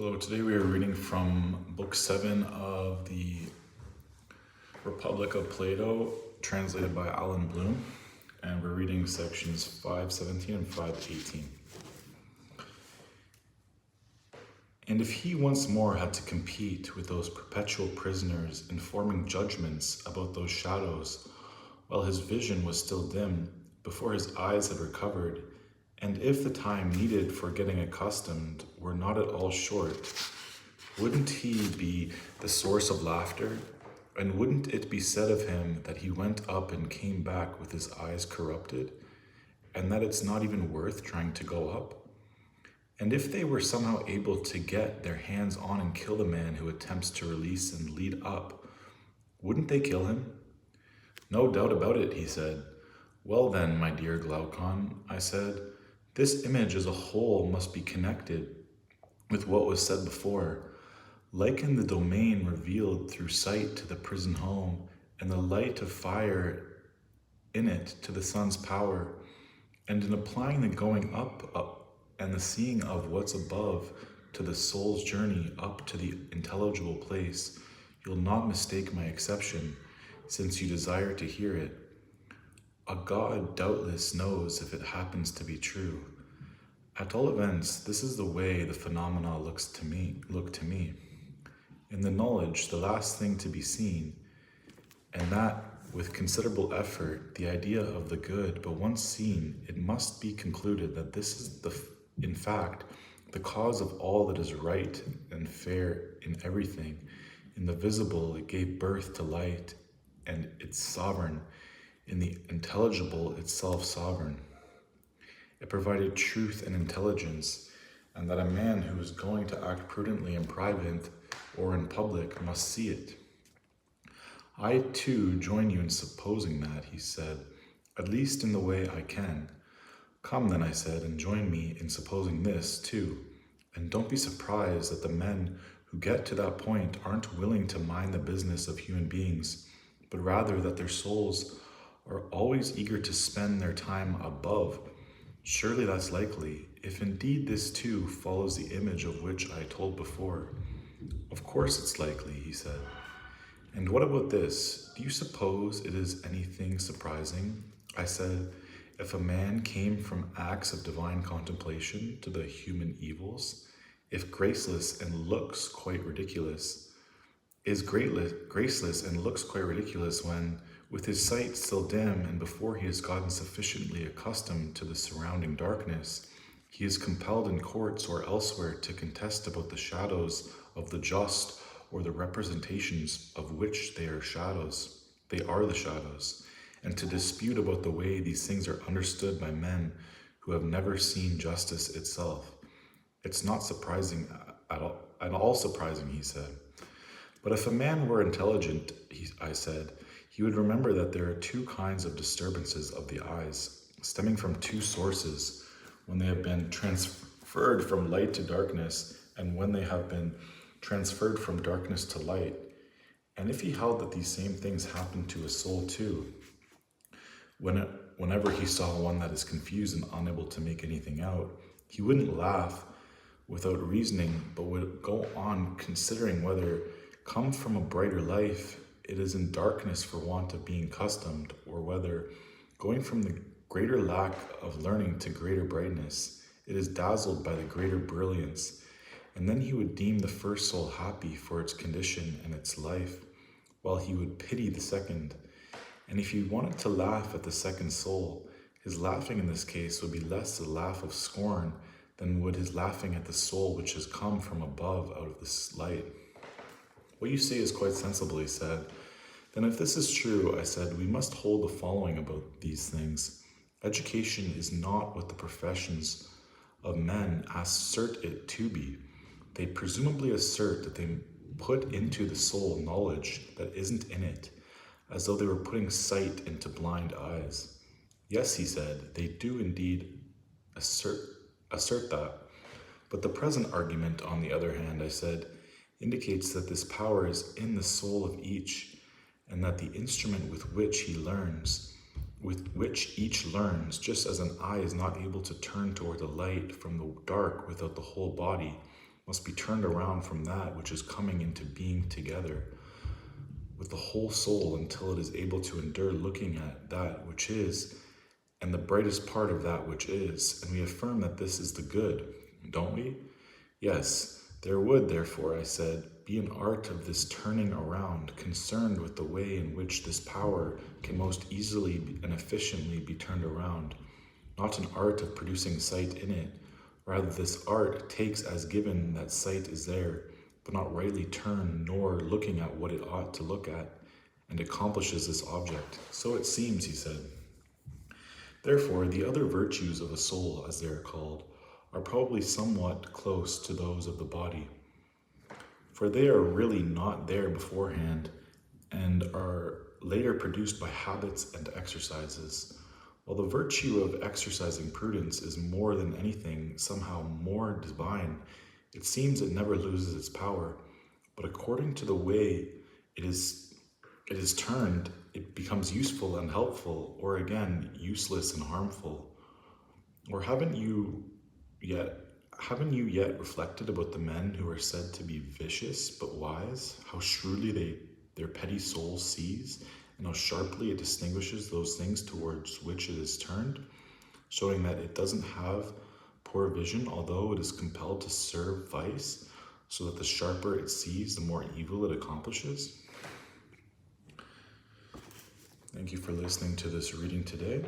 Hello, today we are reading from Book 7 of the Republic of Plato, translated by Alan Bloom, and we're reading sections 5:17 and 5:18. And if he once more had to compete with those perpetual prisoners in forming judgments about those shadows, while his vision was still dim, before his eyes had recovered, and if the time needed for getting accustomed were not at all short, wouldn't he be the source of laughter? And wouldn't it be said of him that he went up and came back with his eyes corrupted, and that it's not even worth trying to go up? And if they were somehow able to get their hands on and kill the man who attempts to release and lead up, wouldn't they kill him? No doubt about it, he said. Well then, my dear Glaucon, I said, this image as a whole must be connected with what was said before. Liken the domain revealed through sight to the prison home, and the light of fire in it to the sun's power, and in applying the going up and the seeing of what's above to the soul's journey up to the intelligible place, you'll not mistake my exception, since you desire to hear it. A god doubtless knows if it happens to be true. At all events, this is the way the phenomena look to me. In the knowledge, the last thing to be seen, and that with considerable effort, the idea of the good, but once seen, it must be concluded that this is in fact, the cause of all that is right and fair in everything. In the visible, it gave birth to light, and it's sovereign. In the intelligible, itself sovereign. It provided truth and intelligence, and that a man who is going to act prudently in private or in public must see it. I too join you in supposing that, he said, at least in the way I can. Come then, I said, and join me in supposing this too, and don't be surprised that the men who get to that point aren't willing to mind the business of human beings, but rather that their souls are always eager to spend their time above. Surely that's likely, if indeed this too follows the image of which I told before. Of course it's likely, he said. And what about this? Do you suppose it is anything surprising, I said, if a man came from acts of divine contemplation to the human evils, if graceless and looks quite ridiculous, is graceless and looks quite ridiculous when, with his sight still dim and before he has gotten sufficiently accustomed to the surrounding darkness, he is compelled in courts or elsewhere to contest about the shadows of the just or the representations of which they are shadows. They are the shadows, and to dispute about the way these things are understood by men who have never seen justice itself. It's not surprising at all surprising, he said. But if a man were intelligent, I said, he would remember that there are two kinds of disturbances of the eyes, stemming from two sources, when they have been transferred from light to darkness, and when they have been transferred from darkness to light. And if he held that these same things happen to a soul too, whenever he saw one that is confused and unable to make anything out, he wouldn't laugh without reasoning, but would go on considering whether, come from a brighter life, it is in darkness for want of being accustomed, or whether, going from the greater lack of learning to greater brightness, it is dazzled by the greater brilliance, and then he would deem the first soul happy for its condition and its life, while he would pity the second. And if he wanted to laugh at the second soul, his laughing in this case would be less a laugh of scorn than would his laughing at the soul which has come from above out of this light. What you say is quite sensible, he said. Then if this is true, I said, we must hold the following about these things. Education is not what the professions of men assert it to be. They presumably assert that they put into the soul knowledge that isn't in it, as though they were putting sight into blind eyes. Yes, he said, they do indeed assert that. But the present argument, on the other hand, I said, indicates that this power is in the soul of each, and that the instrument with which each learns, just as an eye is not able to turn toward the light from the dark without the whole body, must be turned around from that which is coming into being together with the whole soul until it is able to endure looking at that which is and the brightest part of that which is. And we affirm that this is the good, don't we? Yes, there would, therefore, I said, be an art of this turning around, concerned with the way in which this power can most easily and efficiently be turned around, not an art of producing sight in it. Rather, this art takes as given that sight is there, but not rightly turned, nor looking at what it ought to look at, and accomplishes this object. So it seems, he said. Therefore, the other virtues of a soul, as they are called, are probably somewhat close to those of the body, for they are really not there beforehand and are later produced by habits and exercises. While the virtue of exercising prudence is more than anything somehow more divine, it seems it never loses its power, but according to the way it is turned, it becomes useful and helpful, or again, useless and harmful. Or haven't you yet reflected about the men who are said to be vicious but wise, how shrewdly their petty soul sees, and how sharply it distinguishes those things towards which it is turned, showing that it doesn't have poor vision, although it is compelled to serve vice, so that the sharper it sees, the more evil it accomplishes? Thank you for listening to this reading today.